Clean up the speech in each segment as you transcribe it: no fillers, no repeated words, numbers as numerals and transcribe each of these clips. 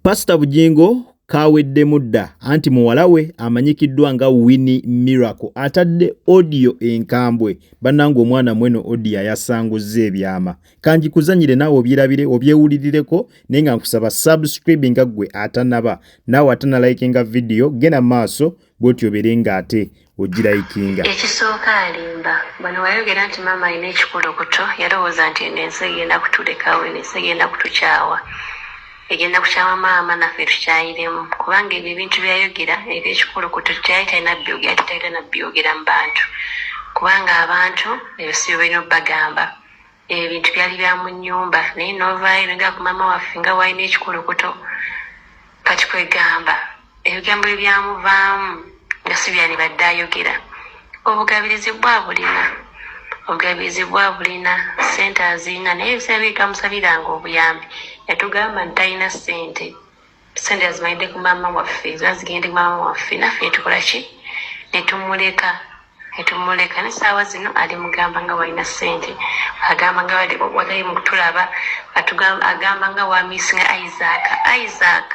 Pastor Bugingo kawedde mudda anti muwala we amanyikiddwa nga Winnie Miracle atadde audio enkambwe bannange omwana mweno audio yasanguze ebyama kanji kuzanyire nawe obyerabire obyewulirireko nenga nkusaba subscribe nga gwe atanaba nawe atana likinga video gena maaso bwotyo berenga ate ogiraikinga ekisooka alimba bano wayogera nti mama alina ekikulukuto yalowooza nti ensi egenda kutulekawo ensi egenda kutukyawa egenda kukyawa maama naffe tukyayiremu kubanga ebyo ebintu byayogera ebyekikulukuto kyali talina byogera talina byogera mu bantu kubanga abantu ebisibo birina obbagamba ebintu byali bya mu nnyumba naye novaayo nga ku maama waffe nga walina ekikulukuto kati kwegamba ebigambo ebyamuvaamu nga si byali badde ayogera obugabirizi bwa bulina ssente azirina naye ebiseera bikamusabiranga obuyambi yatugamba nti talina ssente azimalidde ku maama waffe zazigende ku maama waffe naffe tukola ki netumuleka n'essaawa zino ali mugamba nga walina ssente agamba nga wali mukutulaba agamba nga wamisinga Isaac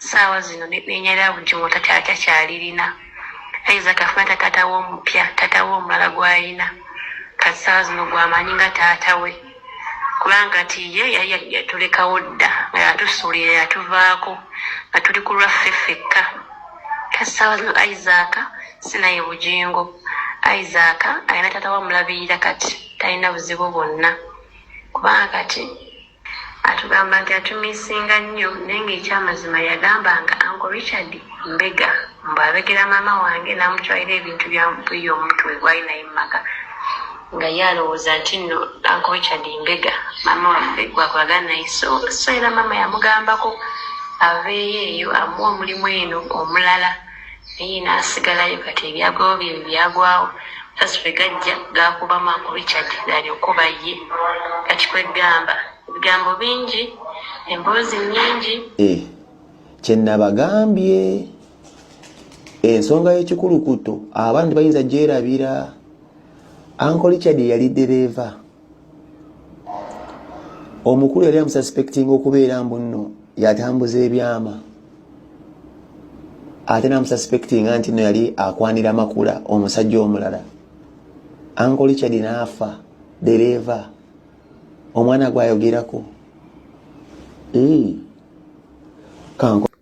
ssaawa zino nenyalira bugimu takyalirina Isaac afuna tatawo omupya tatawo omulala gwalina kati ssaawa zino gwamanyi nga taata we kubanga nti ye yali yatulekawo dda nga yatusuulira yatuvaako nga tuli ku lwaffe ffekka kati ssaawa zino Isaac sinaye Bugingo Isaac alina taata wamulabirira kati talina buzibu bwonna kubanga kati atugamba nti atumisinga nnyo naye ng'ekyamazima yagambanga Uncle Richard Mbega mbu abegera maama wange n'amutwalira ebintu byambuyo omutwe gwali naye mumaka nga yalowooza nti nno Uncle Richard Mbega maama waffe gwakolagana naye so era maama yamugambako aveeyo eyo amuwa omulimu eno omulala naye n'asigalayo kati ebyagwawo bye byagwawo tasiffe gajja gakubamu Uncle Richard alyokuba ye kati kwegamba ebigambo bingi emboozi nnyingi kyenabagambye ensonga y'ekikulukuto abandi bayinza gyerabira Uncle Richard yali dereva omukulu yali amususpecting okubeera mbu nno yatambuza ebyama ate namususpecting nti nno yali akwanira makula omusajja omulala Uncle Richard n'afa dereva omwana gwayogerako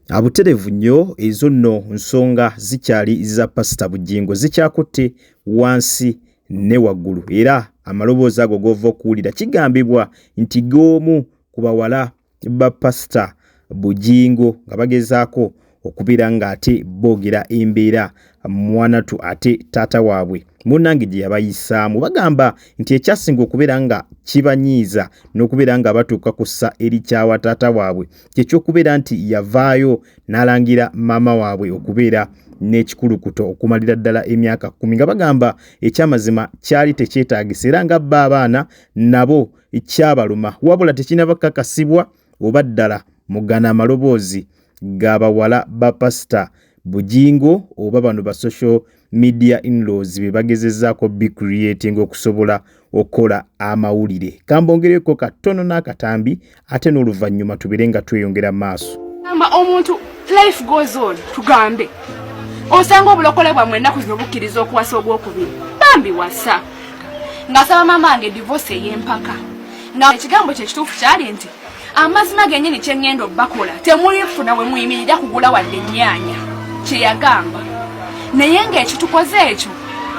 abuterevu nnyo ezo nno nsonga zikyali za Pastor Bugingo zikyakutte wansi ne waggulu era amaloboozi ago gova okuwulira kigambibwa nti g'omu ku bawala ba Pastor Bugingo nga bagezaako okubeera ng'ate boogera embeera mwanatu ate taata waabwe munnange gye yabayisaamu bagamba nti ekyasinga okubeera nga kibanyiiza n'okubeera nga batuuka ku ssa erikyawa taata waabwe kyekyokubeera nti yavaayo n'alangira maama waabwe okubeera n'ekikulukuto okumalira ddala emyaka 10 nga bagamba ekyamazima kyali tekyetaagisa era nga bba abaana nabo ekyabaluma wabula tekinabakakasibwa oba ddala mugana amaloboozi g'abawala ba Pastor Bugingo oba bano ba social media in-laws be bagezezzaako creating okusobola okola amawulire kambongereko katono n'akatambi ate n'oluvannyuma tubere nga tweyongera maaso omuntu life goes on tugambe osanga obulokole bwamwe ennaku zino bukkiriza okuwasa ogwokubiri bambi wasa ng'asaba maama wange divorce ey'empaka nga ekigambo kye kituufu kyali nti amazima gennyini kye ŋŋenda obbakola temulifuna we muyimirira kugula wadde ennyaanya kye yagamba naye ng'ekitukoze ekyo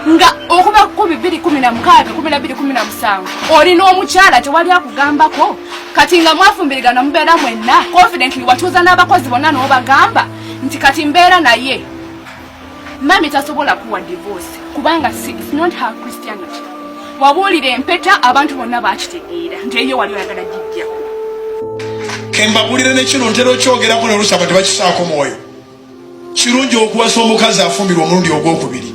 nga okuba ku 2016-2017 olina omukyala tewali akugambako kati nga mwafumbirigana mubeera mwenna confidently watuuza n'abakozi bonna n'obagamba nti kati mbeera naye mami tasobola kuwa divorce kubanga it's not her Christianity wabuulira empeta abantu bonna bakitegeera nti eyo wali oyagala gijjako kembagulire nekino ntera okyogerako n'olusaba tebakisaako mwoyo kirungi okuwasa omukazi afumbirwa omulundi ogwokubiri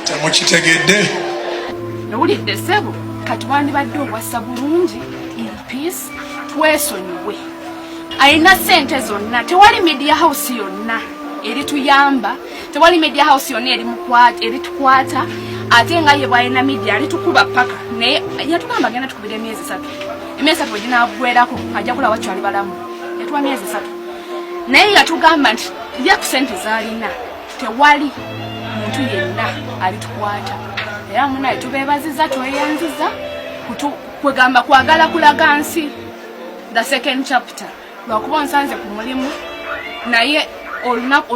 temukitegedde nowulidde ssebo kati wandibadde owasa bulungi in peace twesonyiwe alina ssente zonna tewali media house yonna erituyamba tewali media house yonna eritukwata ate nga ye bwalina media alitukuba paka naye yatugamba agenda tukubira emyezi 3 emyezi 3 ginagwerako ajja kulaba kyali balamu yatuwa myezi 3 naye yatugamba nti lya ku sente zalina tewali muntu yenna alitukwata era munaye tubeebaziza tweyanziza kwegamba kwagala kulaga nsi the second chapter lwakuba nsanze ku mulimu naye olunaku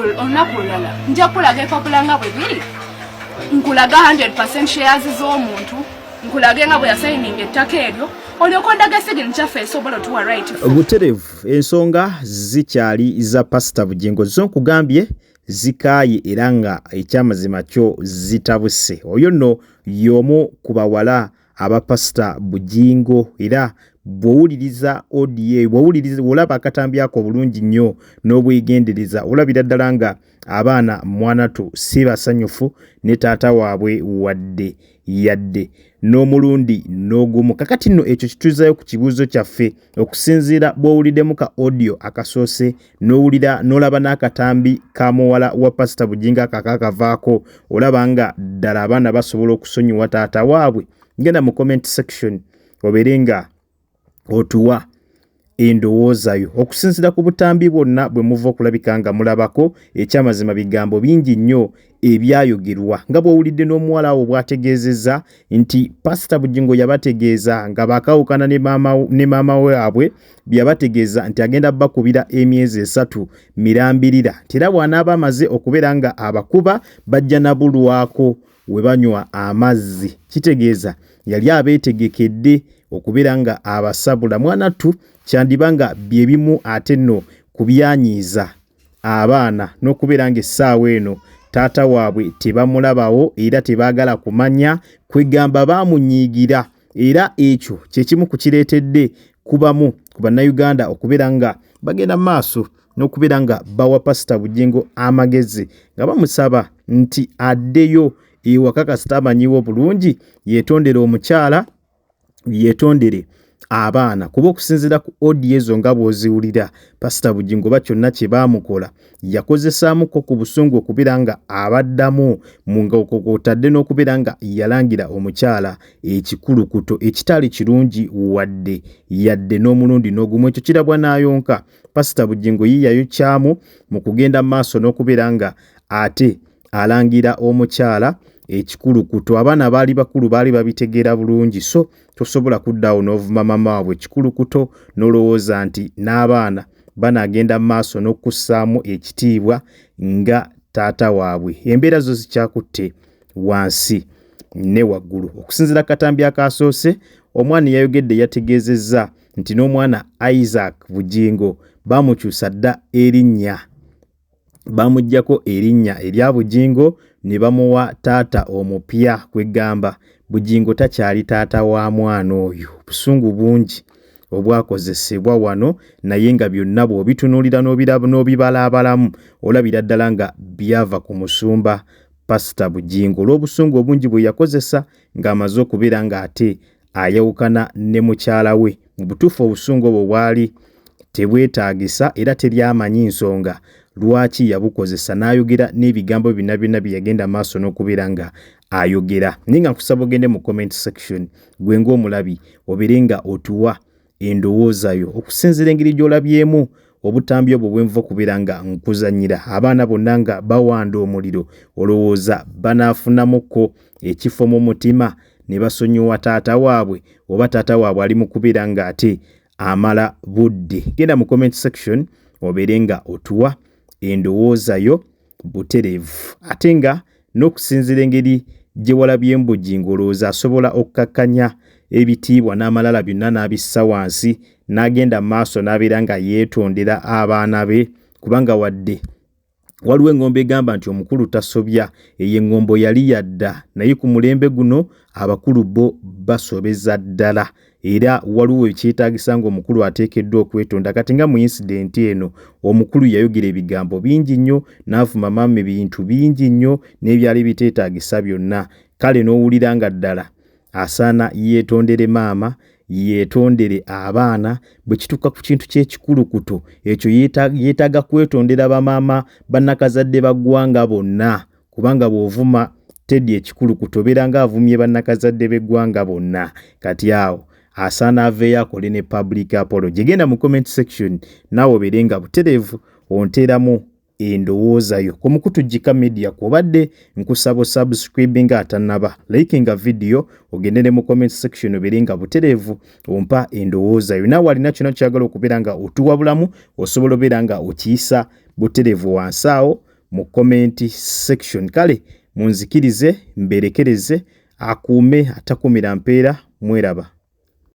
olulala nja kulaga epapula nga bwe biri nkulaga 100% shares z'omuntu nkulaga nga bwe yasayininga ettaka eryo olyokondaga esigini kyaffe esobola tuwa right buterevu ensonga zikyali za Pastor Bugingo zo nkugambye zikaaye era nga ekyamazima kyo zitabuse oyo nno y'omu ku bawala aba Pastor Bugingo era bwowuliriza audio bwowuliriza olaba akatambi ako bulungi nnyo n'obwegendereza olabira ddala nga abaana mwanatu si basanyufu ne taata waabwe wadde yadde n'omulundi n'ogumu kakati nno ekyo kituuzayo ku kibuuzo kyaffe okusinziira bw'owuliddemu ka audio akasoose n'owulira n'olaba n'akatambi ka muwala wa Pastor Bugingo akakavaako olaba nga ddala abaana basobola okusonyiwa taata waabwe ngenda mu comment section obeere nga otuwa endowoozayo okusinziira ku butambi bwonna bwe muva okulabika nga mulabako ekyamazima bigambo bingi nnyo ebyayogerwa nga bw'owulidde n'omuwala awo bw'ategeezezza nti Pastor Bugingo yabategeeza nga baakawukana ne maama waabwe byabategeeza nti agenda bakubira emyezi 3 mirambirira nti era bw'anaaba amaze okubeera nga abakuba bajja nabulwako we banywa amazzi kitegeeza yali abeetegekedde okubeera nga abasabula mwanatu kyandiba nga byebimu ate nno kubyanyiiza abaana n'okubeera nga essaawa eno taata waabwe tebamulabawo era tebaagala kumanya kwegamba baamunyiigira era ekyo kyekimu ku kireetedde kubamu ku bannayuganda okubeera nga bagenda maaso n'okubeera nga bawa Pastor Bugingo amagezi nga bamusaba nti addeyo ewaka kasita amanyiwo bulungi yeetondere omukyala yeetondere abaana kuba okusinziira ku audio ezo nga bw'oziwulira Pastor Bugingo bakyonna kye baamukola yakozesaamuko ku busungu okubeera nga abaddamu mu ngokotadde n'okubeera nga yalangira omukyala ekikulukuto ekitali kirungi wadde yadde n'omulundi n'ogumu ekyo kirabwa n'ayonka Pastor Bugingo yiyayo kyamu mu kugenda maaso n'okubeera nga ate alangira omukyala ekikulukuto abaana baali bakulu baali babitegeera bulungi so tosobola kuddawo n'ovuma maama waabwe ekikulukuto n'olowooza nti n'abaana banagenda maaso n'okussaamu ekitiibwa nga taata waabwe embeera zo zikyakutte wansi ne waggulu okusinziira katambi akasoose omwana yayogedde yategeezezza nti n'omwana Isaac Bugingo baamukyusa dda erinnya bamuggyako erinnya erya Bugingo ne bamuwa taata omupya kwegamba Bugingo takyali taata wa mwana oyo busungu bungi obwakozesebwa wano naye nga byonna bw'obitunuulira n'obibalaabalamu olabira ddala nga byava ku musumba Pastor Bugingo olw'obusungu obungi bwe yakozesa ng'amaze okubeera ng'ate ayawukana ne mukyala we mu butuufu obusungu obwo bwali tebwetaagisa era teryamanyi nsonga lwaki yabukozesa n'ayogera n'ebigambo byonna byonna bye yagenda maaso n'okubeera nga ayogera naye nga nkusaba ogende mu comment section gwe ng'omulabi obeere nga otuwa endowoozayo okusinziira engeri gy'olabyemu obutambi obwo bwenva okubeera nga nkuzannyira abaana bonna nga bawanda omuliro olowooza banaafunamuko ekifo mu mutima ne basonyiwa taata waabwe oba taata waabwe ali mu kubeera ng'ate amala budde genda mu comment section obeere nga otuwa endowoozayo buterevu ate nga n'okusinziira engeri gye walabyemu Bugingo olowooza asobola okukakkanya ebitiibwa n'amalala byonna n'abissa wansi n'agenda maaso n'abeera nga yeetondera abaana be kubanga wadde waliwo engombo egamba nti omukulu tasobya eyo engombo yali yadda naye ku mulembe guno abakulu bo basobeza ddala era waliwo ekyetaagisa nga omukulu ateekeddwa okwetonda kati nga mu incident eno omukulu yayogera ebigambo bingi nnyo n'avuma maama ebintu bingi nnyo n'ebyali biteetaagisa byonna kale n'owulira nga ddala asaana yeetondere maama yeetondere abaana bwe kituuka ku kintu ky'ekikulukuto ekyo yeetaaga kwetondera bamaama bannakazadde baggwanga bonna kubanga bw'ovuma Teddy ekikulukuto obeera nga avumye bannakazadde b'eggwanga bonna kati awo asaana aveeyo akole ne public apology. Genda mu comment section naawe obeerenga butereevu onteramu endowooza yo ku Mukutu Gika Media. Kubadde nkusaba subscribe nga atannaba, like nga video, ogendere mu comment section obeerenga butereevu ompa endowooza yo. Naawe alina kyonna kyagala okubeera nga otuwabulamu osobola obeera nga okiyisa butereevu wansi awo mu comment section. Kale munzikirize mberekereze akuume atakumira mpeera. Mweraba.